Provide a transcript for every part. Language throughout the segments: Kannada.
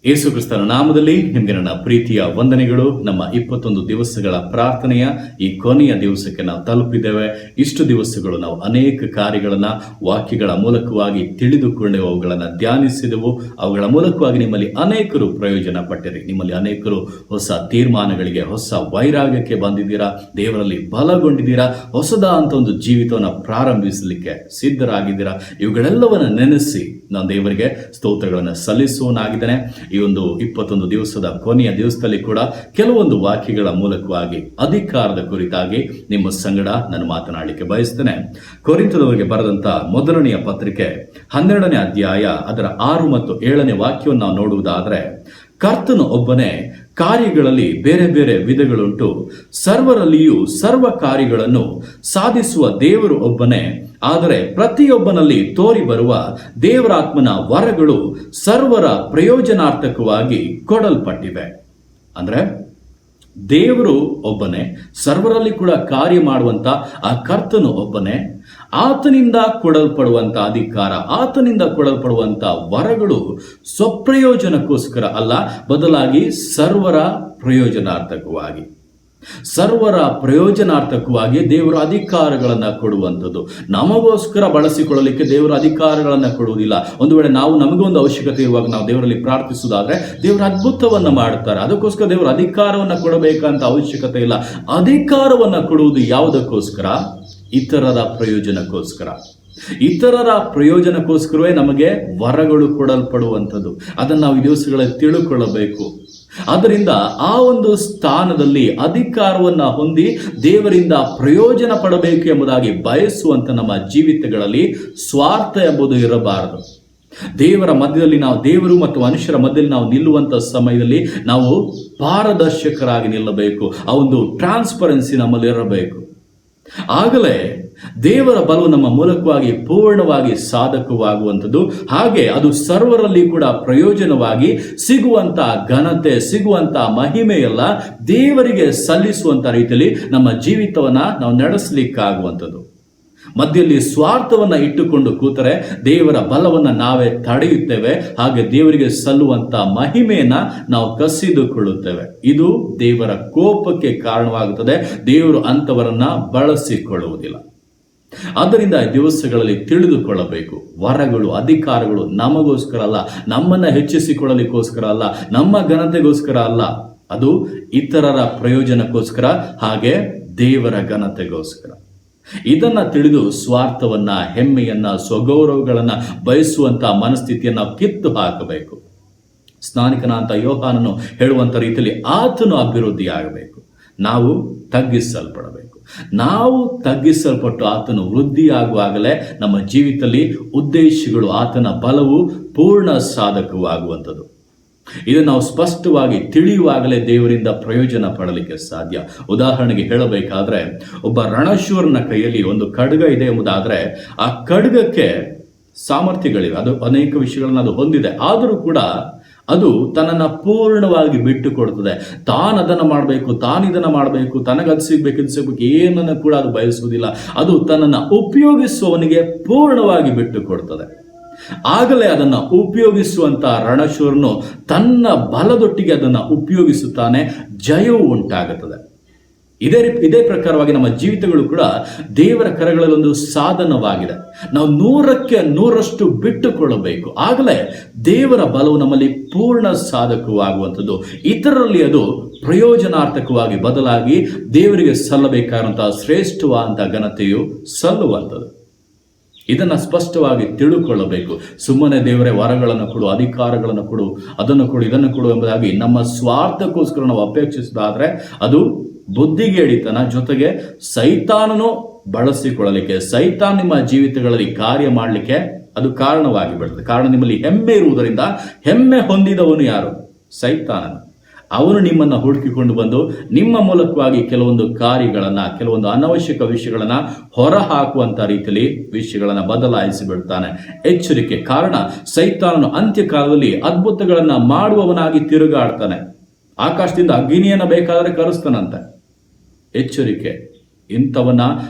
ಯೇಸು ಕ್ರಿಸ್ತನ ನಾಮದಲ್ಲಿ ನಿಮಗೆ ನನ್ನ ಪ್ರೀತಿಯ ವಂದನೆಗಳು. ನಮ್ಮ 21 ದಿವಸಗಳ ಪ್ರಾರ್ಥನೆಯ ಈ ಕೊನೆಯ ದಿವಸಕ್ಕೆ ನಾವು ತಲುಪಿದ್ದೇವೆ. ಇಷ್ಟು ದಿವಸಗಳು ನಾವು ಅನೇಕ ಕಾರ್ಯಗಳನ್ನ ವಾಕ್ಯಗಳ ಮೂಲಕವಾಗಿ ತಿಳಿದುಕೊಂಡೆವು, ಅವುಗಳನ್ನು ಧ್ಯಾನಿಸಿದೆವು. ಅವುಗಳ ಮೂಲಕವಾಗಿ ನಿಮ್ಮಲ್ಲಿ ಅನೇಕರು ಪ್ರಯೋಜನ ಪಟ್ಟಿರಿ. ನಿಮ್ಮಲ್ಲಿ ಅನೇಕರು ಹೊಸ ತೀರ್ಮಾನಗಳಿಗೆ, ಹೊಸ ವೈರಾಗ್ಯಕ್ಕೆ ಬಂದಿದ್ದೀರಾ, ದೇವರಲ್ಲಿ ಬಲಗೊಂಡಿದ್ದೀರಾ, ಹೊಸದಾದಂಥ ಒಂದು ಜೀವಿತವನ್ನು ಪ್ರಾರಂಭಿಸಲಿಕ್ಕೆ ಸಿದ್ಧರಾಗಿದ್ದೀರಾ. ಇವುಗಳೆಲ್ಲವನ್ನು ನೆನೆಸಿ ನಾನು ದೇವರಿಗೆ ಸ್ತೋತ್ರಗಳನ್ನು ಸಲ್ಲಿಸುವನಾಗಿದ್ದೇನೆ. ಈ ಒಂದು 21 ದಿವಸದ ಕೊನೆಯ ದಿವಸದಲ್ಲಿ ಕೂಡ ಕೆಲವೊಂದು ವಾಕ್ಯಗಳ ಮೂಲಕವಾಗಿ ಅಧಿಕಾರದ ಕುರಿತಾಗಿ ನಿಮ್ಮ ಸಂಗಡ ನಾನು ಮಾತನಾಡಲಿಕ್ಕೆ ಬಯಸ್ತೇನೆ. ಕೊರಿಂಥದವರಿಗೆ ಬರೆದಂತ ಮೊದಲನೆಯ ಪತ್ರಿಕೆ 12ನೇ ಅಧ್ಯಾಯ ಅದರ 6 ಮತ್ತು 7ನೇ ವಾಕ್ಯವನ್ನು ನಾವು ನೋಡುವುದಾದರೆ, ಕರ್ತನು ಒಬ್ಬನೇ, ಕಾರ್ಯಗಳಲ್ಲಿ ಬೇರೆ ಬೇರೆ ವಿಧಗಳುಂಟು, ಸರ್ವರಲ್ಲಿಯೂ ಸರ್ವ ಕಾರ್ಯಗಳನ್ನು ಸಾಧಿಸುವ ದೇವರು ಒಬ್ಬನೇ, ಆದರೆ ಪ್ರತಿಯೊಬ್ಬನಲ್ಲಿ ತೋರಿ ಬರುವ ದೇವರಾತ್ಮನ ವರಗಳು ಸರ್ವರ ಪ್ರಯೋಜನಾರ್ಥಕವಾಗಿ ಕೊಡಲ್ಪಟ್ಟಿವೆ. ಅಂದ್ರೆ ದೇವರು ಒಬ್ಬನೇ, ಸರ್ವರಲ್ಲಿ ಕೂಡ ಕಾರ್ಯ ಮಾಡುವಂತ ಆ ಕರ್ತನು ಒಬ್ಬನೇ. ಆತನಿಂದ ಕೊಡಲ್ಪಡುವಂತ ಅಧಿಕಾರ, ಆತನಿಂದ ಕೊಡಲ್ಪಡುವಂತ ವರಗಳು ಸ್ವಪ್ರಯೋಜನಕ್ಕೋಸ್ಕರ ಅಲ್ಲ, ಬದಲಾಗಿ ಸರ್ವರ ಪ್ರಯೋಜನಾರ್ಥಕವಾಗಿ, ಸರ್ವರ ಪ್ರಯೋಜನಾರ್ಥಕವಾಗಿ ದೇವರ ಅಧಿಕಾರಗಳನ್ನ ಕೊಡುವಂಥದ್ದು. ನಮಗೋಸ್ಕರ ಬಳಸಿಕೊಳ್ಳಲಿಕ್ಕೆ ದೇವರ ಅಧಿಕಾರಗಳನ್ನ ಕೊಡುವುದಿಲ್ಲ. ಒಂದು ವೇಳೆ ನಾವು ನಮಗೊಂದು ಅವಶ್ಯಕತೆ ಇರುವಾಗ ನಾವು ದೇವರಲ್ಲಿ ಪ್ರಾರ್ಥಿಸುವುದಾದ್ರೆ ದೇವರ ಅದ್ಭುತವನ್ನ ಮಾಡುತ್ತಾರೆ. ಅದಕ್ಕೋಸ್ಕರ ದೇವರ ಅಧಿಕಾರವನ್ನ ಕೊಡಬೇಕಂತ ಅವಶ್ಯಕತೆ ಇಲ್ಲ. ಅಧಿಕಾರವನ್ನ ಕೊಡುವುದು ಯಾವುದಕ್ಕೋಸ್ಕರ? ಇತರರ ಪ್ರಯೋಜನಕ್ಕೋಸ್ಕರ. ಇತರರ ಪ್ರಯೋಜನಕ್ಕೋಸ್ಕರವೇ ನಮಗೆ ವರಗಳು ಕೊಡಲ್ಪಡುವಂಥದ್ದು. ಅದನ್ನು ನಾವು ಈ ದಿವಸಗಳಲ್ಲಿ ತಿಳುಕೊಳ್ಳಬೇಕು. ಆದ್ದರಿಂದ ಆ ಒಂದು ಸ್ಥಾನದಲ್ಲಿ ಅಧಿಕಾರವನ್ನ ಹೊಂದಿ ದೇವರಿಂದ ಪ್ರಯೋಜನ ಪಡಬೇಕು ಎಂಬುದಾಗಿ ಬಯಸುವಂತ ನಮ್ಮ ಜೀವಿತಗಳಲ್ಲಿ ಸ್ವಾರ್ಥ ಎಂಬುದು ಇರಬಾರದು. ದೇವರ ಮಧ್ಯದಲ್ಲಿ ನಾವು, ದೇವರು ಮತ್ತು ಮನುಷ್ಯರ ಮಧ್ಯದಲ್ಲಿ ನಾವು ನಿಲ್ಲುವಂತ ಸಮಯದಲ್ಲಿ ನಾವು ಪಾರದರ್ಶಕರಾಗಿ ನಿಲ್ಲಬೇಕು. ಆ ಒಂದು ಟ್ರಾನ್ಸ್ಪರೆನ್ಸಿ ನಮ್ಮಲ್ಲಿ ಇರಬೇಕು. ಆಗಲೇ ದೇವರ ಬಲವು ನಮ್ಮ ಮೂಲಕವಾಗಿ ಪೂರ್ಣವಾಗಿ ಸಾಧಕವಾಗುವಂಥದ್ದು. ಹಾಗೆ ಅದು ಸರ್ವರಲ್ಲಿ ಕೂಡ ಪ್ರಯೋಜನವಾಗಿ ಸಿಗುವಂತ ಘನತೆ, ಸಿಗುವಂತ ಮಹಿಮೆಯೆಲ್ಲ ದೇವರಿಗೆ ಸಲ್ಲಿಸುವಂತ ರೀತಿಯಲ್ಲಿ ನಮ್ಮ ಜೀವಿತವನ್ನ ನಾವು ನಡೆಸಲಿಕ್ಕಾಗುವಂಥದ್ದು. ಮಧ್ಯದಲ್ಲಿ ಸ್ವಾರ್ಥವನ್ನ ಇಟ್ಟುಕೊಂಡು ಕೂತರೆ ದೇವರ ಬಲವನ್ನ ನಾವೇ ತಡೆಯುತ್ತೇವೆ. ಹಾಗೆ ದೇವರಿಗೆ ಸಲ್ಲುವಂತ ಮಹಿಮೆಯನ್ನ ನಾವು ಕಸಿದುಕೊಳ್ಳುತ್ತೇವೆ. ಇದು ದೇವರ ಕೋಪಕ್ಕೆ ಕಾರಣವಾಗುತ್ತದೆ. ದೇವರು ಅಂತವರನ್ನ ಬಳಸಿಕೊಳ್ಳುವುದಿಲ್ಲ. ಆದ್ದರಿಂದ ಈ ದಿವಸಗಳಲ್ಲಿ ತಿಳಿದುಕೊಳ್ಳಬೇಕು, ವರಗಳು, ಅಧಿಕಾರಗಳು ನಮಗೋಸ್ಕರ ಅಲ್ಲ, ನಮ್ಮನ್ನ ಹೆಚ್ಚಿಸಿಕೊಳ್ಳಲಿಕ್ಕೋಸ್ಕರ ಅಲ್ಲ, ನಮ್ಮ ಘನತೆಗೋಸ್ಕರ ಅಲ್ಲ. ಅದು ಇತರರ ಪ್ರಯೋಜನಕ್ಕೋಸ್ಕರ, ಹಾಗೆ ದೇವರ ಘನತೆಗೋಸ್ಕರ. ಇದನ್ನ ತಿಳಿದು ಸ್ವಾರ್ಥವನ್ನ, ಹೆಮ್ಮೆಯನ್ನ, ಸ್ವಗೌರವಗಳನ್ನ ಬಯಸುವಂತ ಮನಸ್ಥಿತಿಯನ್ನ ಕಿತ್ತು ಹಾಕಬೇಕು. ಸ್ನಾನಿಕನಾದಂಥ ಯೋಹಾನನು ಹೇಳುವಂತ ರೀತಿಯಲ್ಲಿ ಆತನು ಅಭಿವೃದ್ಧಿ ಆಗಬೇಕು, ನಾವು ತಗ್ಗಿಸಲ್ಪಡಬೇಕು. ನಾವು ತಗ್ಗಿಸಲ್ಪಟ್ಟು ಆತನು ವೃದ್ಧಿಯಾಗುವಾಗಲೇ ನಮ್ಮ ಜೀವಿತದಲ್ಲಿ ಉದ್ದೇಶಗಳು, ಆತನ ಬಲವು ಪೂರ್ಣ ಸಾಧಕವಾಗುವಂಥದ್ದು. ಇದನ್ನು ನಾವು ಸ್ಪಷ್ಟವಾಗಿ ತಿಳಿಯುವಾಗಲೇ ದೇವರಿಂದ ಪ್ರಯೋಜನ ಪಡಲಿಕ್ಕೆ ಸಾಧ್ಯ. ಉದಾಹರಣೆಗೆ ಹೇಳಬೇಕಾದ್ರೆ, ಒಬ್ಬ ರಣಶೂರನ ಕೈಯಲ್ಲಿ ಒಂದು ಖಡ್ಗ ಇದೆ ಎಂಬುದಾದ್ರೆ ಆ ಖಡ್ಗಕ್ಕೆ ಸಾಮರ್ಥ್ಯಗಳಿವೆ, ಅದು ಅನೇಕ ವಿಷಯಗಳನ್ನ ಅದು ಹೊಂದಿದೆ. ಆದರೂ ಕೂಡ ಅದು ತನ್ನನ್ನು ಪೂರ್ಣವಾಗಿ ಬಿಟ್ಟು ಕೊಡುತ್ತದೆ. ತಾನದನ್ನು ಮಾಡಬೇಕು, ತಾನಿದನ್ನು ಮಾಡಬೇಕು, ತನಗದು ಸಿಗ್ಬೇಕು, ಇದು ಸಿಗ್ಬೇಕು, ಏನನ್ನು ಕೂಡ ಅದು ಬಯಸುವುದಿಲ್ಲ. ಅದು ತನ್ನನ್ನು ಉಪಯೋಗಿಸುವವನಿಗೆ ಪೂರ್ಣವಾಗಿ ಬಿಟ್ಟು ಕೊಡ್ತದೆ. ಆಗಲೇ ಅದನ್ನು ಉಪಯೋಗಿಸುವಂತ ರಣಶೂರನು ತನ್ನ ಬಲದೊಟ್ಟಿಗೆ ಅದನ್ನು ಉಪಯೋಗಿಸುತ್ತಾನೆ, ಜಯವು ಉಂಟಾಗುತ್ತದೆ. ಇದೇ ಪ್ರಕಾರವಾಗಿ ನಮ್ಮ ಜೀವಿತಗಳು ಕೂಡ ದೇವರ ಕರಗಳಲ್ಲಿ ಒಂದು ಸಾಧನವಾಗಿದೆ. ನಾವು 100ಕ್ಕೆ 100ರಷ್ಟು ಬಿಟ್ಟುಕೊಳ್ಳಬೇಕು. ಆಗಲೇ ದೇವರ ಬಲವು ನಮ್ಮಲ್ಲಿ ಪೂರ್ಣ ಸಾಧಕವಾಗುವಂಥದ್ದು. ಇತರರಲ್ಲಿ ಅದು ಪ್ರಯೋಜನಾರ್ಥಕವಾಗಿ ಬದಲಾಗಿ ದೇವರಿಗೆ ಸಲ್ಲಬೇಕಾದಂತಹ ಶ್ರೇಷ್ಠವಾದಂತಹ ಘನತೆಯು ಸಲ್ಲುವಂಥದ್ದು. ಇದನ್ನ ಸ್ಪಷ್ಟವಾಗಿ ತಿಳುಕೊಳ್ಳಬೇಕು. ಸುಮ್ಮನೆ ದೇವರೇ ವರಗಳನ್ನು ಕೊಡು, ಅಧಿಕಾರಗಳನ್ನು ಕೊಡು, ಅದನ್ನು ಕೊಡು, ಇದನ್ನು ಕೊಡು ಎಂಬುದಾಗಿ ನಮ್ಮ ಸ್ವಾರ್ಥಕ್ಕೋಸ್ಕರ ನಾವು ಅಪೇಕ್ಷಿಸಿದಾದ್ರೆ ಅದು ಬುದ್ಧಿಗೇಡಿತನ, ಜೊತೆಗೆ ಸೈತಾನನು ಬಳಸಿಕೊಳ್ಳಲಿಕ್ಕೆ, ಸೈತಾನ್ ನಿಮ್ಮ ಜೀವಿತಗಳಲ್ಲಿ ಕಾರ್ಯ ಮಾಡಲಿಕ್ಕೆ ಅದು ಕಾರಣವಾಗಿ ಬಿಡುತ್ತದೆ. ಕಾರಣ ನಿಮ್ಮಲ್ಲಿ ಹೆಮ್ಮೆ ಇರುವುದರಿಂದ, ಹೆಮ್ಮೆ ಹೊಂದಿದವನು ಯಾರು? ಸೈತಾನನು. ಅವನು ನಿಮ್ಮನ್ನ ಹುಡುಕಿಕೊಂಡು ಬಂದು ನಿಮ್ಮ ಮೂಲಕವಾಗಿ ಕೆಲವೊಂದು ಕಾರ್ಯಗಳನ್ನ, ಕೆಲವೊಂದು ಅನವಶ್ಯಕ ವಿಷಯಗಳನ್ನ ಹೊರ ಹಾಕುವಂತ ರೀತಿಯಲ್ಲಿ ವಿಷಯಗಳನ್ನ ಬದಲಾಯಿಸಿ ಬಿಡ್ತಾನೆ. ಎಚ್ಚರಿಕೆ. ಕಾರಣ ಸೈತಾನನು ಅಂತ್ಯಕಾಲದಲ್ಲಿ ಅದ್ಭುತಗಳನ್ನ ಮಾಡುವವನಾಗಿ ತಿರುಗಾಡ್ತಾನೆ. ಆಕಾಶದಿಂದ ಅಗ್ನಿಯನ್ನ ಬೇಕಾದರೆ ಕರೆಸ್ತಾನಂತೆ. ಎಚ್ಚರಿಕೆ. ಇಂಥವನ್ನ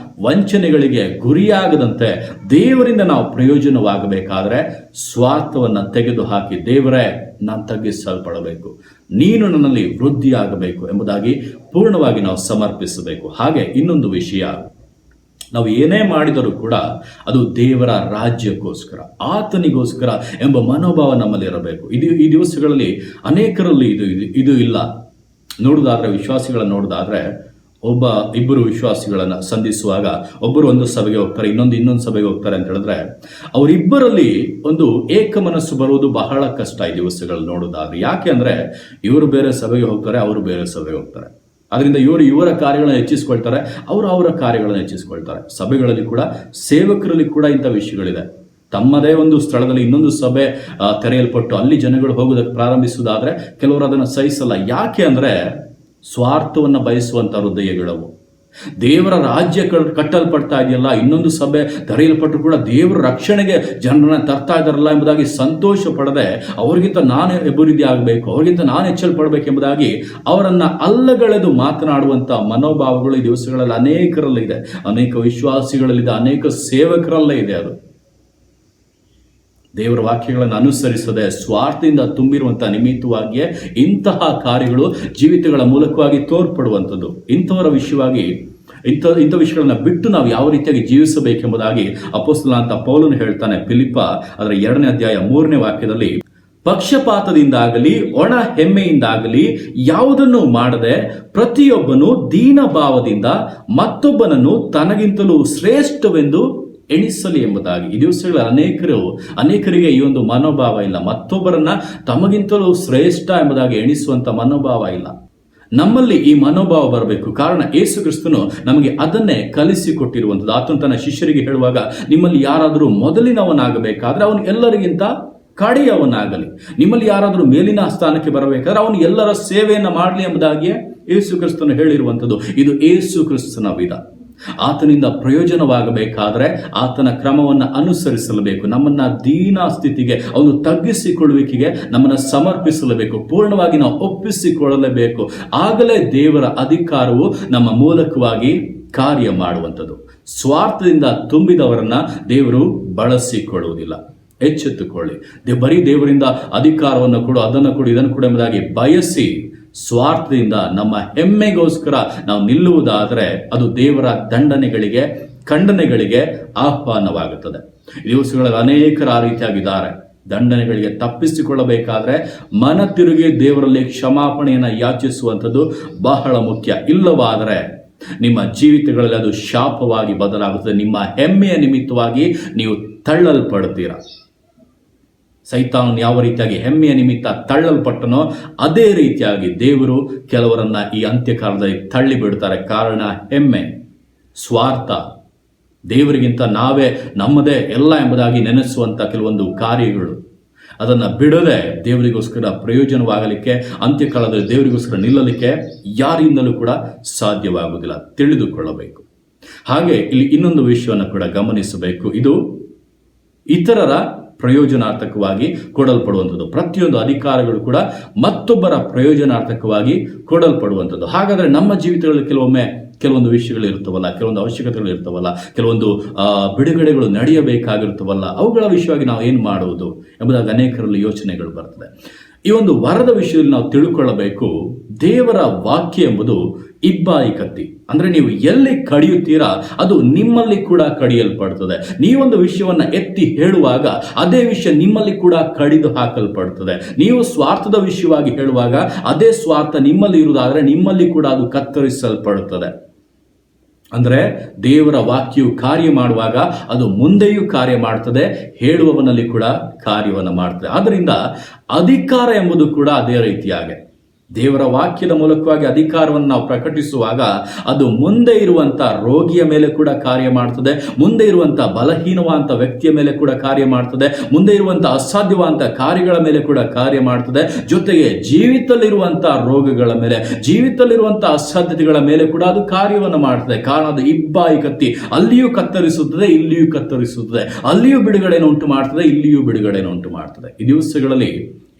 ವಂಚನೆಗಳಿಗೆ ಗುರಿಯಾಗದಂತೆ ದೇವರಿಂದ ನಾವು ಪ್ರಯೋಜನವಾಗಬೇಕಾದ್ರೆ ಸ್ವಾರ್ಥವನ್ನು ತೆಗೆದುಹಾಕಿ, ದೇವರೇ ನಾನು ತಗ್ಗಿಸಲ್ಪಡಬೇಕು, ನೀನು ನನ್ನಲ್ಲಿ ವೃದ್ಧಿಯಾಗಬೇಕು ಎಂಬುದಾಗಿ ಪೂರ್ಣವಾಗಿ ನಾವು ಸಮರ್ಪಿಸಬೇಕು. ಹಾಗೆ ಇನ್ನೊಂದು ವಿಷಯ, ನಾವು ಏನೇ ಮಾಡಿದರೂ ಕೂಡ ಅದು ದೇವರ ರಾಜ್ಯಕ್ಕೋಸ್ಕರ, ಆತನಿಗೋಸ್ಕರ ಎಂಬ ಮನೋಭಾವ ನಮ್ಮಲ್ಲಿ ಇರಬೇಕು. ಈ ದಿವಸಗಳಲ್ಲಿ ಅನೇಕರಲ್ಲಿ ಇದು ಇಲ್ಲ. ನೋಡುವುದಾದ್ರೆ, ವಿಶ್ವಾಸಿಗಳನ್ನು ನೋಡುವುದಾದ್ರೆ, ಇಬ್ಬರು ವಿಶ್ವಾಸಿಗಳನ್ನ ಸಂಧಿಸುವಾಗ ಒಬ್ಬರು ಒಂದು ಸಭೆಗೆ ಹೋಗ್ತಾರೆ, ಇನ್ನೊಂದು ಸಭೆಗೆ ಹೋಗ್ತಾರೆ ಅಂತ ಹೇಳಿದ್ರೆ ಅವರಿಬ್ಬರಲ್ಲಿ ಒಂದು ಏಕ ಮನಸ್ಸು ಬರುವುದು ಬಹಳ ಕಷ್ಟ ಈ ದಿವಸಗಳಲ್ಲಿ ನೋಡುವುದಾದ್ರೆ. ಯಾಕೆ ಅಂದ್ರೆ ಇವರು ಬೇರೆ ಸಭೆಗೆ ಹೋಗ್ತಾರೆ, ಅವರು ಬೇರೆ ಸಭೆಗೆ ಹೋಗ್ತಾರೆ. ಅದರಿಂದ ಇವರ ಕಾರ್ಯಗಳನ್ನು ಹೆಚ್ಚಿಸ್ಕೊಳ್ತಾರೆ, ಅವರ ಕಾರ್ಯಗಳನ್ನು ಹೆಚ್ಚಿಸ್ಕೊಳ್ತಾರೆ. ಸಭೆಗಳಲ್ಲಿ ಕೂಡ, ಸೇವಕರಲ್ಲಿ ಕೂಡ ಇಂಥ ವಿಷಯಗಳಿದೆ. ತಮ್ಮದೇ ಒಂದು ಸ್ಥಳದಲ್ಲಿ ಇನ್ನೊಂದು ಸಭೆ ತೆರೆಯಲ್ಪಟ್ಟು ಅಲ್ಲಿ ಜನಗಳು ಹೋಗೋದಕ್ಕೆ ಪ್ರಾರಂಭಿಸುವುದಾದ್ರೆ ಕೆಲವರು ಅದನ್ನು ಸಹಿಸಲ್ಲ. ಯಾಕೆ ಅಂದ್ರೆ ಸ್ವಾರ್ಥವನ್ನು ಬಯಸುವಂತ ಹೃದಯಗಳವು. ದೇವರ ರಾಜ್ಯ ಕಟ್ಟಲ್ಪಡ್ತಾ ಇದೆಯಲ್ಲ, ಇನ್ನೊಂದು ಸಭೆ ತೆರೆಯಲ್ಪಟ್ಟು ಕೂಡ ದೇವರ ರಕ್ಷಣೆಗೆ ಜನರನ್ನ ತರ್ತಾ ಇದ್ದಾರಲ್ಲ ಎಂಬುದಾಗಿ ಸಂತೋಷ ಪಡದೆ ಅವರಿಗಿಂತ ನಾನು ಅಭಿವೃದ್ಧಿ ಆಗಬೇಕು, ಅವರಿಗಿಂತ ನಾನು ಹೆಚ್ಚಲ್ಪಡಬೇಕು ಎಂಬುದಾಗಿ ಅವರನ್ನ ಅಲ್ಲಗಳೆದು ಮಾತನಾಡುವಂತ ಮನೋಭಾವಗಳು ಈ ದಿವಸಗಳಲ್ಲಿ ಅನೇಕರಲ್ಲಿ ಇದೆ, ಅನೇಕ ವಿಶ್ವಾಸಿಗಳಲ್ಲಿದೆ, ಅನೇಕ ಸೇವಕರಲ್ಲೇ ಇದೆ. ಅದು ದೇವರ ವಾಕ್ಯಗಳನ್ನು ಅನುಸರಿಸದೆ ಸ್ವಾರ್ಥದಿಂದ ತುಂಬಿರುವಂತಹ ನಿಮಿತ್ತವಾಗಿಯೇ ಇಂತಹ ಕಾರ್ಯಗಳು ಜೀವಿತಗಳ ಮೂಲಕವಾಗಿ ತೋರ್ಪಡುವಂಥದ್ದು. ಇಂಥವರ ವಿಷಯವಾಗಿ ಇಂಥ ವಿಷಯಗಳನ್ನ ಬಿಟ್ಟು ನಾವು ಯಾವ ರೀತಿಯಾಗಿ ಜೀವಿಸಬೇಕೆಂಬುದಾಗಿ ಅಪೊಸ್ತಲನಾದ ಪೌಲನು ಹೇಳ್ತಾನೆ. ಫಿಲಿಪ್ಪ ಅದರ 2ನೇ ಅಧ್ಯಾಯ 3ನೇ ವಾಕ್ಯದಲ್ಲಿ, ಪಕ್ಷಪಾತದಿಂದಾಗಲಿ ಒಣ ಹೆಮ್ಮೆಯಿಂದಾಗಲಿ ಯಾವುದನ್ನು ಮಾಡದೆ ಪ್ರತಿಯೊಬ್ಬನು ದೀನ ಭಾವದಿಂದ ಮತ್ತೊಬ್ಬನನ್ನು ತನಗಿಂತಲೂ ಶ್ರೇಷ್ಠವೆಂದು ಎಣಿಸಲಿ ಎಂಬುದಾಗಿ. ಈ ದಿವಸಗಳ ಅನೇಕರಿಗೆ ಈ ಒಂದು ಮನೋಭಾವ ಇಲ್ಲ. ಮತ್ತೊಬ್ಬರನ್ನ ತಮಗಿಂತಲೂ ಶ್ರೇಷ್ಠ ಎಂಬುದಾಗಿ ಎಣಿಸುವಂತ ಮನೋಭಾವ ಇಲ್ಲ. ನಮ್ಮಲ್ಲಿ ಈ ಮನೋಭಾವ ಬರಬೇಕು. ಕಾರಣ ಯೇಸು ಕ್ರಿಸ್ತನು ನಮಗೆ ಅದನ್ನೇ ಕಲಿಸಿಕೊಟ್ಟಿರುವಂಥದ್ದು. ಆತನು ತನ್ನ ಶಿಷ್ಯರಿಗೆ ಹೇಳುವಾಗ, ನಿಮ್ಮಲ್ಲಿ ಯಾರಾದರೂ ಮೊದಲಿನವನಾಗಬೇಕಾದ್ರೆ ಅವನು ಎಲ್ಲರಿಗಿಂತ ಕಡೆಯವನಾಗಲಿ, ನಿಮ್ಮಲ್ಲಿ ಯಾರಾದರೂ ಮೇಲಿನ ಸ್ಥಾನಕ್ಕೆ ಬರಬೇಕಾದ್ರೆ ಅವನು ಎಲ್ಲರ ಸೇವೆಯನ್ನು ಮಾಡಲಿ ಎಂಬುದಾಗಿಯೇ ಯೇಸು ಕ್ರಿಸ್ತನು ಹೇಳಿರುವಂಥದ್ದು. ಇದು ಯೇಸು ಕ್ರಿಸ್ತನ ವಿಧ. ಆತನಿಂದ ಪ್ರಯೋಜನವಾಗಬೇಕಾದ್ರೆ ಆತನ ಕ್ರಮವನ್ನು ಅನುಸರಿಸಲೇಬೇಕು. ನಮ್ಮನ್ನ ದೀನ ಸ್ಥಿತಿಗೆ, ಅವನು ತಗ್ಗಿಸಿಕೊಳ್ಳುವಿಕೆಗೆ ನಮ್ಮನ್ನು ಸಮರ್ಪಿಸಲೇಬೇಕು. ಪೂರ್ಣವಾಗಿ ನಾವು ಒಪ್ಪಿಸಿಕೊಳ್ಳಲೇಬೇಕು. ಆಗಲೇ ದೇವರ ಅಧಿಕಾರವು ನಮ್ಮ ಮೂಲಕವಾಗಿ ಕಾರ್ಯ ಮಾಡುವಂಥದ್ದು. ಸ್ವಾರ್ಥದಿಂದ ತುಂಬಿದವರನ್ನ ದೇವರು ಬಳಸಿಕೊಳ್ಳುವುದಿಲ್ಲ. ಎಚ್ಚೆತ್ತುಕೊಳ್ಳಿ. ಬರೀ ದೇವರಿಂದ ಅಧಿಕಾರವನ್ನು ಕೊಡು, ಅದನ್ನು ಕೊಡು, ಇದನ್ನು ಕೊಡು ಎಂಬುದಾಗಿ ಬಯಸಿ ಸ್ವಾರ್ಥದಿಂದ ನಮ್ಮ ಹೆಮ್ಮೆಗೋಸ್ಕರ ನಾವು ನಿಲ್ಲುವುದಾದರೆ ಅದು ದೇವರ ಖಂಡನೆಗಳಿಗೆ ಆಹ್ವಾನವಾಗುತ್ತದೆ. ಈ ದಿವಸಗಳಲ್ಲಿ ಅನೇಕರು ಆ ರೀತಿಯಾಗಿದ್ದಾರೆ. ದಂಡನೆಗಳಿಗೆ ತಪ್ಪಿಸಿಕೊಳ್ಳಬೇಕಾದ್ರೆ ಮನ ತಿರುಗಿ ದೇವರಲ್ಲಿ ಕ್ಷಮಾಪಣೆಯನ್ನು ಯಾಚಿಸುವಂಥದ್ದು ಬಹಳ ಮುಖ್ಯ. ಇಲ್ಲವಾದರೆ ನಿಮ್ಮ ಜೀವಿತಗಳಲ್ಲಿ ಅದು ಶಾಪವಾಗಿ ಬದಲಾಗುತ್ತದೆ. ನಿಮ್ಮ ಹೆಮ್ಮೆಯ ನಿಮಿತ್ತವಾಗಿ ನೀವು ತಳ್ಳಲ್ಪಡ್ತೀರಾ. ಸೈತಾನನು ಯಾವ ರೀತಿಯಾಗಿ ಹೆಮ್ಮೆಯ ನಿಮಿತ್ತ ತಳ್ಳಲ್ಪಟ್ಟನೋ ಅದೇ ರೀತಿಯಾಗಿ ದೇವರು ಕೆಲವರನ್ನ ಈ ಅಂತ್ಯಕಾಲದಲ್ಲಿ ತಳ್ಳಿ ಬಿಡ್ತಾರೆ. ಕಾರಣ ಹೆಮ್ಮೆ, ಸ್ವಾರ್ಥ, ದೇವರಿಗಿಂತ ನಾವೇ ನಮ್ಮದೇ ಎಲ್ಲ ಎಂಬುದಾಗಿ ನೆನೆಸುವಂಥ ಕೆಲವೊಂದು ಕಾರ್ಯಗಳು. ಅದನ್ನು ಬಿಡದೆ ದೇವರಿಗೋಸ್ಕರ ಪ್ರಯೋಜನವಾಗಲಿಕ್ಕೆ, ಅಂತ್ಯಕಾಲದಲ್ಲಿ ದೇವರಿಗೋಸ್ಕರ ನಿಲ್ಲಲಿಕ್ಕೆ ಯಾರಿಂದಲೂ ಕೂಡ ಸಾಧ್ಯವಾಗುವುದಿಲ್ಲ. ತಿಳಿದುಕೊಳ್ಳಬೇಕು. ಹಾಗೆ ಇಲ್ಲಿ ಇನ್ನೊಂದು ವಿಷಯವನ್ನು ಕೂಡ ಗಮನಿಸಬೇಕು. ಇದು ಇತರರ ಪ್ರಯೋಜನಾರ್ಥಕವಾಗಿ ಕೊಡಲ್ಪಡುವಂಥದ್ದು. ಪ್ರತಿಯೊಂದು ಅಧಿಕಾರಗಳು ಕೂಡ ಮತ್ತೊಬ್ಬರ ಪ್ರಯೋಜನಾರ್ಥಕವಾಗಿ ಕೊಡಲ್ಪಡುವಂಥದ್ದು. ಹಾಗಾದರೆ ನಮ್ಮ ಜೀವಿತಗಳಲ್ಲಿ ಕೆಲವೊಂದು ವಿಷಯಗಳು ಇರ್ತವಲ್ಲ, ಕೆಲವೊಂದು ಅವಶ್ಯಕತೆಗಳು ಇರ್ತವಲ್ಲ, ಕೆಲವೊಂದು ಬಿಡುಗಡೆಗಳು ನಡೆಯಬೇಕಾಗಿರ್ತವಲ್ಲ, ಅವುಗಳ ವಿಷಯವಾಗಿ ನಾವು ಏನು ಮಾಡುವುದು ಎಂಬುದಾಗಿ ಅನೇಕರಲ್ಲಿ ಯೋಚನೆಗಳು ಬರ್ತದೆ. ಈ ಒಂದು ವರದ ವಿಷಯದಲ್ಲಿ ನಾವು ತಿಳ್ಕೊಳ್ಳಬೇಕು. ದೇವರ ವಾಕ್ಯ ಎಂಬುದು ಇಬ್ಬಾಯಿ ಕತ್ತಿ. ಅಂದ್ರೆ ನೀವು ಎಲ್ಲಿ ಕಡಿಯುತ್ತೀರಾ ಅದು ನಿಮ್ಮಲ್ಲಿ ಕೂಡ ಕಡಿಯಲ್ಪಡ್ತದೆ. ನೀವೊಂದು ವಿಷಯವನ್ನ ಎತ್ತಿ ಹೇಳುವಾಗ ಅದೇ ವಿಷಯ ನಿಮ್ಮಲ್ಲಿ ಕೂಡ ಕಡಿದು ಹಾಕಲ್ಪಡ್ತದೆ. ನೀವು ಸ್ವಾರ್ಥದ ವಿಷಯವಾಗಿ ಹೇಳುವಾಗ ಅದೇ ಸ್ವಾರ್ಥ ನಿಮ್ಮಲ್ಲಿ ಇರುವುದಾದ್ರೆ ನಿಮ್ಮಲ್ಲಿ ಕೂಡ ಅದು ಕತ್ತರಿಸಲ್ಪಡುತ್ತದೆ. ಅಂದ್ರೆ ದೇವರ ವಾಕ್ಯವು ಕಾರ್ಯ ಮಾಡುವಾಗ ಅದು ಮುಂದೆಯೂ ಕಾರ್ಯ ಮಾಡ್ತದೆ, ಹೇಳುವವನಲ್ಲಿ ಕೂಡ ಕಾರ್ಯವನ್ನು ಮಾಡ್ತದೆ. ಆದ್ದರಿಂದ ಅಧಿಕಾರ ಎಂಬುದು ಕೂಡ ಅದೇ ರೀತಿಯಾಗಿ ದೇವರ ವಾಕ್ಯದ ಮೂಲಕವಾಗಿ ಅಧಿಕಾರವನ್ನು ನಾವು ಪ್ರಕಟಿಸುವಾಗ ಅದು ಮುಂದೆ ಇರುವಂತ ರೋಗಿಯ ಮೇಲೆ ಕೂಡ ಕಾರ್ಯ ಮಾಡ್ತದೆ, ಮುಂದೆ ಇರುವಂತ ಬಲಹೀನವಾದಂಥ ವ್ಯಕ್ತಿಯ ಮೇಲೆ ಕೂಡ ಕಾರ್ಯ ಮಾಡ್ತದೆ, ಮುಂದೆ ಇರುವಂತ ಅಸಾಧ್ಯವಾದಂಥ ಕಾರ್ಯಗಳ ಮೇಲೆ ಕೂಡ ಕಾರ್ಯ ಮಾಡ್ತದೆ. ಜೊತೆಗೆ ಜೀವಿತದಲ್ಲಿರುವಂತ ರೋಗಗಳ ಮೇಲೆ, ಜೀವಿತದಲ್ಲಿರುವಂತ ಅಸಾಧ್ಯತೆಗಳ ಮೇಲೆ ಕೂಡ ಅದು ಕಾರ್ಯವನ್ನು ಮಾಡ್ತದೆ. ಕಾರಣ ಅದು ಇಬ್ಬಾಯಿ ಕತ್ತಿ. ಅಲ್ಲಿಯೂ ಕತ್ತರಿಸುತ್ತದೆ, ಇಲ್ಲಿಯೂ ಕತ್ತರಿಸುತ್ತದೆ. ಅಲ್ಲಿಯೂ ಬಿಡುಗಡೆಯನ್ನು ಉಂಟು ಮಾಡ್ತದೆ, ಇಲ್ಲಿಯೂ ಬಿಡುಗಡೆಯನ್ನು ಉಂಟು ಮಾಡ್ತದೆ. ಈ ದಿವಸಗಳಲ್ಲಿ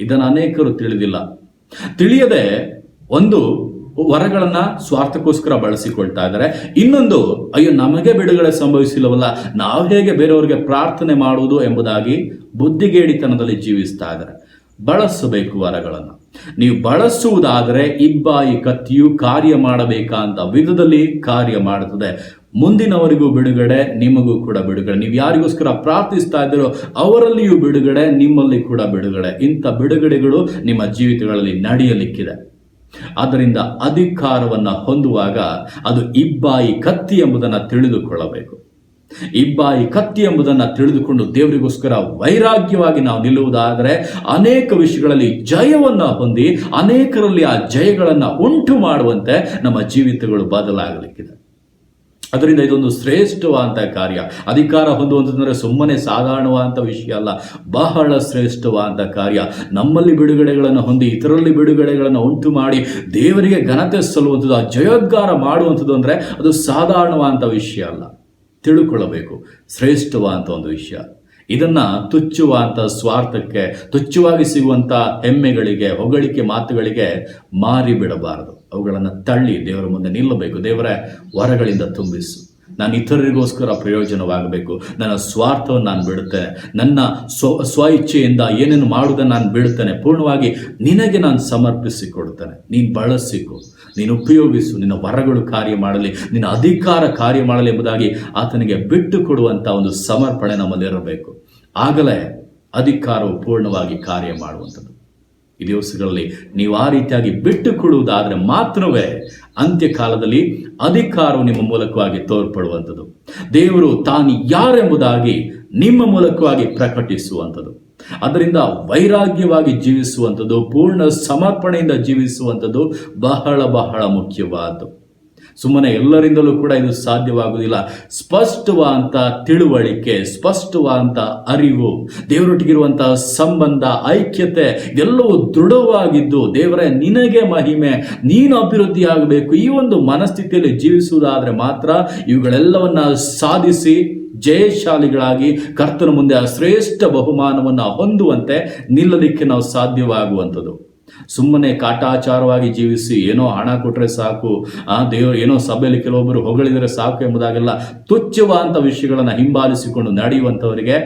ಇದನ್ನು ಅನೇಕರು ತಿಳಿದಿಲ್ಲ. ತಿಳಿಯದೆ ಒಂದು ವರಗಳನ್ನ ಸ್ವಾರ್ಥಕ್ಕೋಸ್ಕರ ಬಳಸಿಕೊಳ್ತಾ ಇದ್ದಾರೆ. ಇನ್ನೊಂದು, ಅಯ್ಯೋ ನಮಗೆ ಬಿಡುಗಡೆ ಸಂಭವಿಸಿಲ್ಲವಲ್ಲ, ನಾವು ಹೇಗೆ ಬೇರೆಯವರಿಗೆ ಪ್ರಾರ್ಥನೆ ಮಾಡುವುದು ಎಂಬುದಾಗಿ ಬುದ್ಧಿಗೇಡಿತನದಲ್ಲಿ ಜೀವಿಸ್ತಾ ಇದ್ದಾರೆ. ಬಳಸಬೇಕು ವರಗಳನ್ನು. ನೀವು ಬಳಸುವುದಾದರೆ ಇಬ್ಬಾಯಿ ಕತ್ತಿಯು ಕಾರ್ಯ ಮಾಡಬೇಕಂತ ವಿಧದಲ್ಲಿ ಕಾರ್ಯ ಮಾಡುತ್ತದೆ. ಮುಂದಿನವರಿಗೂ ಬಿಡುಗಡೆ, ನಿಮಗೂ ಕೂಡ ಬಿಡುಗಡೆ. ನೀವು ಯಾರಿಗೋಸ್ಕರ ಪ್ರಾರ್ಥಿಸ್ತಾ ಇದ್ದೀರೋ ಅವರಲ್ಲಿಯೂ ಬಿಡುಗಡೆ, ನಿಮ್ಮಲ್ಲಿ ಕೂಡ ಬಿಡುಗಡೆ. ಇಂಥ ಬಿಡುಗಡೆಗಳು ನಿಮ್ಮ ಜೀವಿತಗಳಲ್ಲಿ ನಡೆಯಲಿಕ್ಕಿದೆ. ಆದ್ದರಿಂದ ಅಧಿಕಾರವನ್ನು ಹೊಂದುವಾಗ ಅದು ಇಬ್ಬಾಯಿ ಕತ್ತಿ ಎಂಬುದನ್ನು ತಿಳಿದುಕೊಳ್ಳಬೇಕು. ಇಬ್ಬಾಯಿ ಕತ್ತಿ ಎಂಬುದನ್ನು ತಿಳಿದುಕೊಂಡು ದೇವರಿಗೋಸ್ಕರ ವೈರಾಗ್ಯವಾಗಿ ನಾವು ನಿಲ್ಲುವುದಾದರೆ ಅನೇಕ ವಿಷಯಗಳಲ್ಲಿ ಜಯವನ್ನು ಹೊಂದಿ ಅನೇಕರಲ್ಲಿ ಆ ಜಯಗಳನ್ನು ಉಂಟು ಮಾಡುವಂತೆ ನಮ್ಮ ಜೀವಿತಗಳು ಬದಲಾಗಲಿಕ್ಕಿದೆ. ಅದರಿಂದ ಇದೊಂದು ಶ್ರೇಷ್ಠವಾದಂಥ ಕಾರ್ಯ. ಅಧಿಕಾರ ಹೊಂದುವಂತಂದ್ರೆ ಸುಮ್ಮನೆ ಸಾಧಾರಣವಾದಂಥ ವಿಷಯ ಅಲ್ಲ, ಬಹಳ ಶ್ರೇಷ್ಠವಾದಂಥ ಕಾರ್ಯ. ನಮ್ಮಲ್ಲಿ ಬಿಡುಗಡೆಗಳನ್ನು ಹೊಂದಿ ಇತರಲ್ಲಿ ಬಿಡುಗಡೆಗಳನ್ನು ಉಂಟು ಮಾಡಿ ದೇವರಿಗೆ ಘನತೆ ಸಲ್ಲುವಂಥದ್ದು, ಆ ಜಯೋದ್ಗಾರ ಮಾಡುವಂಥದ್ದು ಅಂದರೆ ಅದು ಸಾಧಾರಣವಾದಂಥ ವಿಷಯ ಅಲ್ಲ. ತಿಳುಕೊಳ್ಳಬೇಕು, ಶ್ರೇಷ್ಠವಾದಂಥ ಒಂದು ವಿಷಯ. ಇದನ್ನ ತುಚ್ಛವಾದಂಥ ಸ್ವಾರ್ಥಕ್ಕೆ, ತುಚ್ಛವಾಗಿ ಸಿಗುವಂಥ ಹೆಮ್ಮೆಗಳಿಗೆ, ಹೊಗಳಿಕೆ ಮಾತುಗಳಿಗೆ ಮಾರಿ ಬಿಡಬಾರದು. ಅವುಗಳನ್ನು ತಳ್ಳಿ ದೇವರ ಮುಂದೆ ನಿಲ್ಲಬೇಕು. ದೇವರೇ, ವರಗಳಿಂದ ತುಂಬಿಸು, ನಾನು ಇತರರಿಗೋಸ್ಕರ ಪ್ರಯೋಜನವಾಗಬೇಕು. ನನ್ನ ಸ್ವಾರ್ಥವನ್ನು ನಾನು ಬಿಡುತ್ತೇನೆ, ನನ್ನ ಸ್ವ ಇಚ್ಛೆಯಿಂದ ಏನೇನು ಮಾಡುವುದನ್ನು ನಾನು ಬಿಡುತ್ತೇನೆ. ಪೂರ್ಣವಾಗಿ ನಿನಗೆ ನಾನು ಸಮರ್ಪಿಸಿಕೊಡುತ್ತೇನೆ. ನೀನು ಬಳಸಿಕೊ, ನೀನು ಉಪಯೋಗಿಸು, ನಿನ್ನ ವರಗಳು ಕಾರ್ಯ ಮಾಡಲಿ, ನಿನ್ನ ಅಧಿಕಾರ ಕಾರ್ಯ ಮಾಡಲಿ ಎಂಬುದಾಗಿ ಆತನಿಗೆ ಬಿಟ್ಟು ಕೊಡುವಂಥ ಒಂದು ಸಮರ್ಪಣೆ ನಮ್ಮಲ್ಲಿರಬೇಕು. ಆಗಲೇ ಅಧಿಕಾರವು ಪೂರ್ಣವಾಗಿ ಕಾರ್ಯ ಮಾಡುವಂಥದ್ದು. ಈ ದಿವಸಗಳಲ್ಲಿ ನೀವು ಆ ರೀತಿಯಾಗಿ ಬಿಟ್ಟು ಕೊಡುವುದಾದರೆ ಮಾತ್ರವೇ ಅಂತ್ಯಕಾಲದಲ್ಲಿ ಅಧಿಕಾರವು ನಿಮ್ಮ ಮೂಲಕವಾಗಿ ತೋರ್ಪಡುವಂಥದ್ದು. ದೇವರು ತಾನು ಯಾರೆಂಬುದಾಗಿ ನಿಮ್ಮ ಮೂಲಕವಾಗಿ ಪ್ರಕಟಿಸುವಂಥದ್ದು. ಅದರಿಂದ ವೈರಾಗ್ಯವಾಗಿ ಜೀವಿಸುವಂಥದ್ದು, ಪೂರ್ಣ ಸಮರ್ಪಣೆಯಿಂದ ಜೀವಿಸುವಂಥದ್ದು ಬಹಳ ಬಹಳ ಮುಖ್ಯವಾದ್ದು. ಸುಮ್ಮನೆ ಎಲ್ಲರಿಂದಲೂ ಕೂಡ ಇದು ಸಾಧ್ಯವಾಗುವುದಿಲ್ಲ. ಸ್ಪಷ್ಟವಾದಂಥ ತಿಳುವಳಿಕೆ, ಸ್ಪಷ್ಟವಾದಂಥ ಅರಿವು, ದೇವರೊಟ್ಟಿಗಿರುವಂತಹ ಸಂಬಂಧ, ಐಕ್ಯತೆ ಇದೆಲ್ಲವೂ ದೃಢವಾಗಿದ್ದು ದೇವರೇ ನಿನಗೆ ಮಹಿಮೆ, ನೀನು ಅಭಿವೃದ್ಧಿ ಆಗಬೇಕು, ಈ ಒಂದು ಮನಸ್ಥಿತಿಯಲ್ಲಿ ಜೀವಿಸುವುದಾದರೆ ಮಾತ್ರ ಇವುಗಳೆಲ್ಲವನ್ನ ಸಾಧಿಸಿ ಜಯಶಾಲಿಗಳಾಗಿ ಕರ್ತನ ಮುಂದೆ ಆ ಶ್ರೇಷ್ಠ ಬಹುಮಾನವನ್ನು ಹೊಂದುವಂತೆ ನಿಲ್ಲಲಿಕ್ಕೆ ನಾವು ಸಾಧ್ಯವಾಗುವಂಥದ್ದು. ಸುಮ್ಮನೆ ಕಾಟಾಚಾರವಾಗಿ ಜೀವಿಸಿ ಏನೋ ಹಣ ಕೊಟ್ಟರೆ ಸಾಕು, ದೇವರು ಏನೋ ಸಭೆಯಲ್ಲಿ ಕೆಲವೊಬ್ಬರು ಹೊಗಳಿದರೆ ಸಾಕು ಎಂಬುದಾಗೆಲ್ಲ ತುಚ್ಛವಾದಂಥ ವಿಷಯಗಳನ್ನು ಹಿಂಬಾಲಿಸಿಕೊಂಡು ನಡೆಯುವಂಥವರಿಗೆ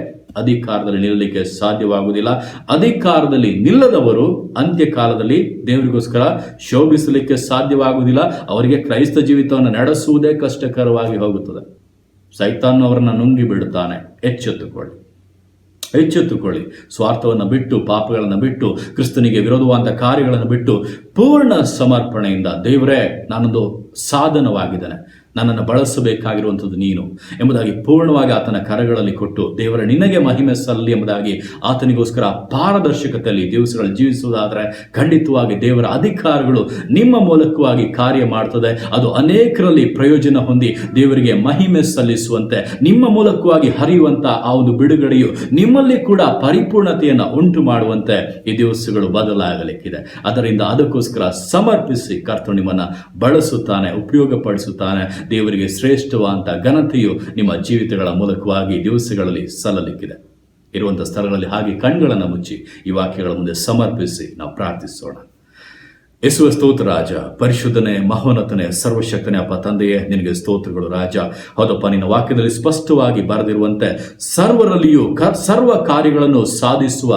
ಅಧಿಕಾರದಲ್ಲಿ ನಿಲ್ಲಲಿಕ್ಕೆ ಸಾಧ್ಯವಾಗುವುದಿಲ್ಲ. ಅಧಿಕಾರದಲ್ಲಿ ನಿಲ್ಲದವರು ಅಂತ್ಯಕಾಲದಲ್ಲಿ ದೇವರಿಗೋಸ್ಕರ ಶೋಭಿಸಲಿಕ್ಕೆ ಸಾಧ್ಯವಾಗುವುದಿಲ್ಲ. ಅವರಿಗೆ ಕ್ರೈಸ್ತ ಜೀವಿತವನ್ನು ನಡೆಸುವುದೇ ಕಷ್ಟಕರವಾಗಿ ಹೋಗುತ್ತದೆ. ಸೈತಾನ್ ಅವರನ್ನು ನುಂಗಿ ಬಿಡುತ್ತಾನೆ. ಎಚ್ಚೆತ್ತುಕೊಳ್ಳಿ. ಸ್ವಾರ್ಥವನ್ನು ಬಿಟ್ಟು, ಪಾಪಗಳನ್ನು ಬಿಟ್ಟು, ಕ್ರಿಸ್ತನಿಗೆ ವಿರೋಧವಾದಂಥ ಕಾರ್ಯಗಳನ್ನು ಬಿಟ್ಟು ಪೂರ್ಣ ಸಮರ್ಪಣೆಯಿಂದ ದೇವರೇ, ನಾನೊಂದು ಸಾಧನವಾಗಿದ್ದೇನೆ, ನನ್ನನ್ನು ಬಳಸಬೇಕಾಗಿರುವಂಥದ್ದು ನೀನು ಎಂಬುದಾಗಿ ಪೂರ್ಣವಾಗಿ ಆತನ ಕರಗಳಲ್ಲಿ ಕೊಟ್ಟು ದೇವರ ನಿನಗೆ ಮಹಿಮೆ ಸಲ್ಲಲಿ ಎಂಬುದಾಗಿ ಆತನಿಗೋಸ್ಕರ ಪಾರದರ್ಶಕತೆಯಲ್ಲಿ ದಿವಸಗಳು ಜೀವಿಸುವುದಾದರೆ ಖಂಡಿತವಾಗಿ ದೇವರ ಅಧಿಕಾರಗಳು ನಿಮ್ಮ ಮೂಲಕವಾಗಿ ಕಾರ್ಯ ಮಾಡ್ತದೆ. ಅದು ಅನೇಕರಲ್ಲಿ ಪ್ರಯೋಜನ ಹೊಂದಿ ದೇವರಿಗೆ ಮಹಿಮೆ ಸಲ್ಲಿಸುವಂತೆ, ನಿಮ್ಮ ಮೂಲಕವಾಗಿ ಹರಿಯುವಂಥ ಆ ಒಂದು ಬಿಡುಗಡೆಯು ನಿಮ್ಮಲ್ಲಿ ಕೂಡ ಪರಿಪೂರ್ಣತೆಯನ್ನು ಉಂಟು ಮಾಡುವಂತೆ ಈ ದಿವಸಗಳು ಬದಲಾಗಲಿಕ್ಕಿದೆ. ಅದರಿಂದ ಅದಕ್ಕೋಸ್ಕರ ಸಮರ್ಪಿಸಿ ಕರ್ತನು ನಿಮ್ಮನ್ನು ಬಳಸುತ್ತಾನೆ, ಉಪಯೋಗಪಡಿಸುತ್ತಾನೆ. ದೇವರಿಗೆ ಶ್ರೇಷ್ಠವಾದಂಥ ಘನತೆಯು ನಿಮ್ಮ ಜೀವಿತಗಳ ಮೂಲಕವಾಗಿ ದಿವಸಗಳಲ್ಲಿ ಸಲ್ಲಲಿಕ್ಕಿದೆ. ಇರುವಂಥ ಸ್ಥಳಗಳಲ್ಲಿ ಹಾಗೆ ಕಣ್ಗಳನ್ನು ಮುಚ್ಚಿ ಈ ವಾಕ್ಯಗಳ ಮುಂದೆ ಸಮರ್ಪಿಸಿ ನಾವು ಪ್ರಾರ್ಥಿಸೋಣ. ಯೇಸುವೆ ಸ್ತೋತ್ರ ರಾಜ, ಪರಿಶುದ್ಧನೇ, ಮಹೋನ್ನತನೇ, ಸರ್ವಶಕ್ತನೇ ಅಪ್ಪ ತಂದೆಯೇ, ನಿನಗೆ ಸ್ತೋತ್ರಗಳು ರಾಜ. ಹೌದಪ್ಪ, ನಿನ್ನ ವಾಕ್ಯದಲ್ಲಿ ಸ್ಪಷ್ಟವಾಗಿ ಬರೆದಿರುವಂತೆ ಸರ್ವರಲ್ಲಿಯೂ ಸರ್ವ ಕಾರ್ಯಗಳನ್ನು ಸಾಧಿಸುವ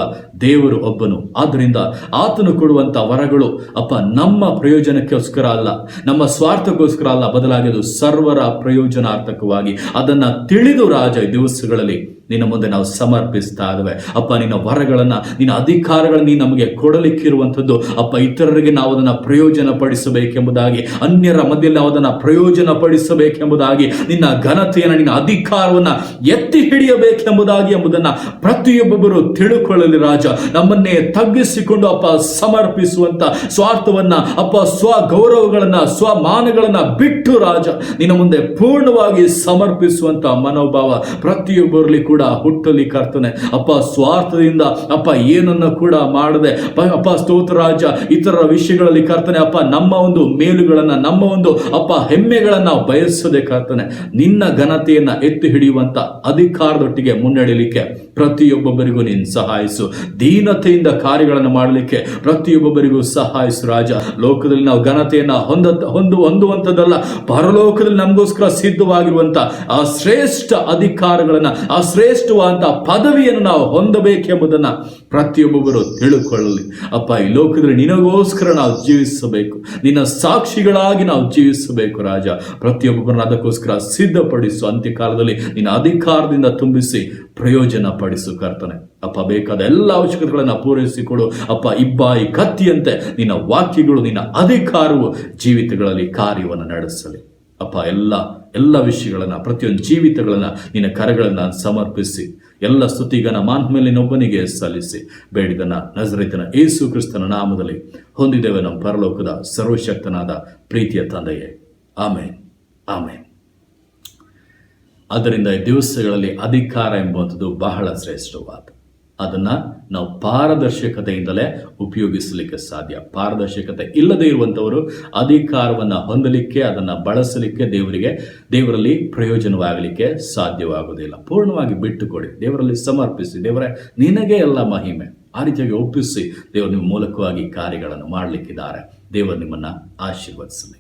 ದೇವರು ಒಬ್ಬನು. ಆದ್ದರಿಂದ ಆತನು ಕೊಡುವಂಥ ವರಗಳು ಅಪ್ಪ ನಮ್ಮ ಪ್ರಯೋಜನಕ್ಕೋಸ್ಕರ ಅಲ್ಲ, ನಮ್ಮ ಸ್ವಾರ್ಥಕ್ಕೋಸ್ಕರ ಅಲ್ಲ, ಬದಲಾಗಿ ಅದು ಸರ್ವರ ಪ್ರಯೋಜನಾರ್ಥಕವಾಗಿ ಅದನ್ನು ತಿಳಿದು ರಾಜ ಈ ದಿವಸಗಳಲ್ಲಿ ನಿನ್ನ ಮುಂದೆ ನಾವು ಸಮರ್ಪಿಸ್ತಾ ಇದ್ದೇವೆ. ಅಪ್ಪ, ನಿನ್ನ ವರಗಳನ್ನು, ನಿನ್ನ ಅಧಿಕಾರಗಳನ್ನು ನೀನು ನಮಗೆ ಕೊಡಲಿಕ್ಕಿರುವಂಥದ್ದು ಅಪ್ಪ, ಇತರರಿಗೆ ನಾವು ಅದನ್ನು ಪ್ರಯೋಜನ ಪಡಿಸಬೇಕೆಂಬುದಾಗಿ, ಅನ್ಯರ ಮಧ್ಯದಲ್ಲಿ ನಾವು ಅದನ್ನು ಪ್ರಯೋಜನ ಪಡಿಸಬೇಕೆಂಬುದಾಗಿ, ನಿನ್ನ ಘನತೆಯನ್ನು, ನಿನ್ನ ಅಧಿಕಾರವನ್ನು ಎತ್ತಿ ಹಿಡಿಯಬೇಕೆಂಬುದಾಗಿ ಎಂಬುದನ್ನು ಪ್ರತಿಯೊಬ್ಬೊಬ್ಬರು ತಿಳುಕೊಳ್ಳಲಿ ರಾಜ. ನಮ್ಮನ್ನೇ ತಗ್ಗಿಸಿಕೊಂಡು ಅಪ್ಪ ಸಮರ್ಪಿಸುವಂತ ಸ್ವಾರ್ಥವನ್ನ ಅಪ್ಪ, ಸ್ವ ಗೌರವಗಳನ್ನ, ಸ್ವಮಾನಗಳನ್ನ ಬಿಟ್ಟು ರಾಜ ನಿನ್ನ ಮುಂದೆ ಪೂರ್ಣವಾಗಿ ಸಮರ್ಪಿಸುವಂತ ಮನೋಭಾವ ಪ್ರತಿಯೊಬ್ಬರಲ್ಲಿ ಕೂಡ ಹುಟ್ಟಲಿ ಕರ್ತನೆ. ಅಪ್ಪ, ಸ್ವಾರ್ಥದಿಂದ ಅಪ್ಪ ಏನನ್ನ ಕೂಡ ಮಾಡದೆ ಅಪ್ಪ ಸ್ತೋತ್ರ ರಾಜ, ಇತರ ವಿಷಯಗಳಲ್ಲಿ ಕರ್ತನೆ ಅಪ್ಪ ನಮ್ಮ ಒಂದು ಮೇಲುಗಳನ್ನ, ನಮ್ಮ ಒಂದು ಅಪ್ಪ ಹೆಮ್ಮೆಗಳನ್ನ ಬಯಸದೆ ಕರ್ತನೆ, ನಿನ್ನ ಘನತೆಯನ್ನ ಎತ್ತಿ ಹಿಡಿಯುವಂತ ಅಧಿಕಾರದೊಟ್ಟಿಗೆ ಮುನ್ನಡೆಯಲಿಕ್ಕೆ ಪ್ರತಿಯೊಬ್ಬೊಬ್ಬರಿಗೂ ನೀನು ಸಹಾಯಿಸು. ದೀನತೆಯಿಂದ ಕಾರ್ಯಗಳನ್ನು ಮಾಡಲಿಕ್ಕೆ ಪ್ರತಿಯೊಬ್ಬೊಬ್ಬರಿಗೂ ಸಹಾಯಿಸು ರಾಜ. ಲೋಕದಲ್ಲಿ ನಾವು ಘನತೆಯನ್ನ ಹೊಂದುವಂಥದ್ದಲ್ಲ, ಪರಲೋಕದಲ್ಲಿ ನಮಗೋಸ್ಕರ ಸಿದ್ಧವಾಗಿರುವಂತ ಆ ಶ್ರೇಷ್ಠ ಅಧಿಕಾರಗಳನ್ನ, ಆ ಶ್ರೇಷ್ಠವಾದಂತಹ ಪದವಿಯನ್ನು ನಾವು ಹೊಂದಬೇಕೆಂಬುದನ್ನ ಪ್ರತಿಯೊಬ್ಬೊಬ್ಬರು ತಿಳುಕೊಳ್ಳಲಿ ಅಪ್ಪ. ಈ ಲೋಕದಲ್ಲಿ ನಿನಗೋಸ್ಕರ ನಾವು ಜೀವಿಸಬೇಕು, ನಿನ್ನ ಸಾಕ್ಷಿಗಳಾಗಿ ನಾವು ಜೀವಿಸಬೇಕು ರಾಜ. ಪ್ರತಿಯೊಬ್ಬೊಬ್ಬರನ್ನ ಅದಕ್ಕೋಸ್ಕರ ಸಿದ್ಧಪಡಿಸು. ಅಂತ್ಯಕಾಲದಲ್ಲಿ ನಿನ್ನ ಅಧಿಕಾರದಿಂದ ತುಂಬಿಸಿ ಪ್ರಯೋಜನ ಪಡಿಸು ಕರ್ತನೆ ಅಪ್ಪ. ಬೇಕಾದ ಎಲ್ಲ ಅವಶ್ಯಕತೆಗಳನ್ನು ಪೂರೈಸಿಕೊಡು ಅಪ್ಪ. ಇಬ್ಬಾಯಿ ಕತ್ತಿಯಂತೆ ನಿನ್ನ ವಾಕ್ಯಗಳು, ನಿನ್ನ ಅಧಿಕಾರವು ಜೀವಿತಗಳಲ್ಲಿ ಕಾರ್ಯವನ್ನು ನಡೆಸಲಿ ಅಪ್ಪ. ಎಲ್ಲ ವಿಷಯಗಳನ್ನ, ಪ್ರತಿಯೊಂದು ಜೀವಿತಗಳನ್ನ ನಿನ್ನ ಕರೆಗಳನ್ನ ಸಮರ್ಪಿಸಿ ಎಲ್ಲ ಸ್ತುತಿಗನ ಮಾನ್ಮೇಲಿನೊಬ್ಬನಿಗೆ ಸಲ್ಲಿಸಿ ಬೇಡಿದನ ನಜರೇತಿನ ಯೇಸು ಕ್ರಿಸ್ತನ ನಾಮದಲ್ಲಿ ಹೊಂದಿದ್ದೇವೆ ನಮ್ಮ ಪರಲೋಕದ ಸರ್ವಶಕ್ತನಾದ ಪ್ರೀತಿಯ ತಂದೆಯೇ, ಆಮೇನ್, ಆಮೇನ್. ಆದ್ದರಿಂದ ಈ ದಿವಸಗಳಲ್ಲಿ ಅಧಿಕಾರ ಎಂಬುವಂಥದ್ದು ಬಹಳ ಶ್ರೇಷ್ಠವಾದ, ಅದನ್ನ ನಾವು ಪಾರದರ್ಶಕತೆಯಿಂದಲೇ ಉಪಯೋಗಿಸಲಿಕ್ಕೆ ಸಾಧ್ಯ. ಪಾರದರ್ಶಕತೆ ಇಲ್ಲದೆ ಇರುವಂಥವರು ಅಧಿಕಾರವನ್ನು ಹೊಂದಲಿಕ್ಕೆ, ಅದನ್ನು ಬಳಸಲಿಕ್ಕೆ ದೇವರಲ್ಲಿ ಪ್ರಯೋಜನವಾಗಲಿಕ್ಕೆ ಸಾಧ್ಯವಾಗುವುದಿಲ್ಲ. ಪೂರ್ಣವಾಗಿ ಬಿಟ್ಟುಕೊಡಿ, ದೇವರಲ್ಲಿ ಸಮರ್ಪಿಸಿ, ದೇವರೇ ನಿನಗೆ ಎಲ್ಲ ಮಹಿಮೆ, ಆ ರೀತಿಯಾಗಿ ಒಪ್ಪಿಸಿ ದೇವರು ನಿಮ್ಮ ಮೂಲಕವಾಗಿ ಕಾರ್ಯಗಳನ್ನು ಮಾಡಲಿಕ್ಕಿದ್ದಾರೆ. ದೇವರು ನಿಮ್ಮನ್ನು ಆಶೀರ್ವದಿಸಲಿ.